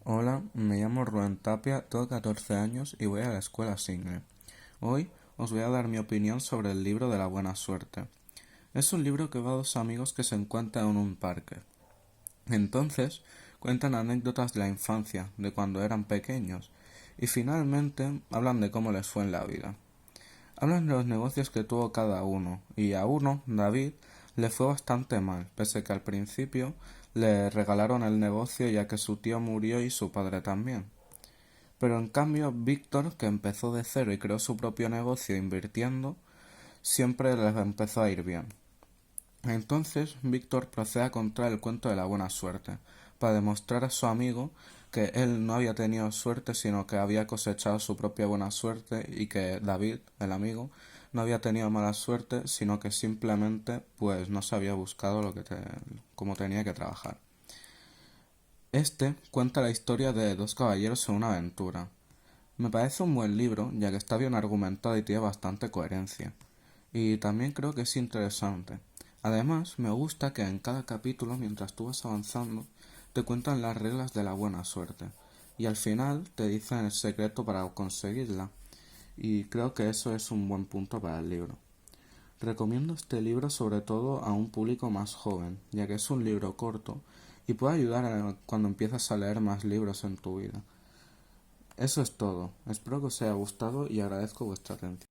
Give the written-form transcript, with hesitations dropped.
Hola, me llamo Rubén Tapia, tengo 14 años y voy a la escuela Single. Hoy os voy a dar mi opinión sobre el libro de la buena suerte. Es un libro que va a dos amigos que se encuentran en un parque. Entonces, cuentan anécdotas de la infancia, de cuando eran pequeños, y finalmente hablan de cómo les fue en la vida. Hablan de los negocios que tuvo cada uno, y a uno, David, le fue bastante mal, pese que al principio le regalaron el negocio ya que su tío murió y su padre también. Pero en cambio, Víctor, que empezó de cero y creó su propio negocio invirtiendo, siempre les empezó a ir bien. Entonces, Víctor procede a contar el cuento de la buena suerte, para demostrar a su amigo que él no había tenido suerte, sino que había cosechado su propia buena suerte y que David, el amigo, no había tenido mala suerte, sino que simplemente pues no se había buscado como tenía que trabajar. Este cuenta la historia de dos caballeros en una aventura. Me parece un buen libro, ya que está bien argumentado y tiene bastante coherencia. Y también creo que es interesante. Además, me gusta que en cada capítulo, mientras tú vas avanzando, te cuentan las reglas de la buena suerte. Y al final te dicen el secreto para conseguirla. Y creo que eso es un buen punto para el libro. Recomiendo este libro sobre todo a un público más joven, ya que es un libro corto y puede ayudar cuando empiezas a leer más libros en tu vida. Eso es todo. Espero que os haya gustado y agradezco vuestra atención.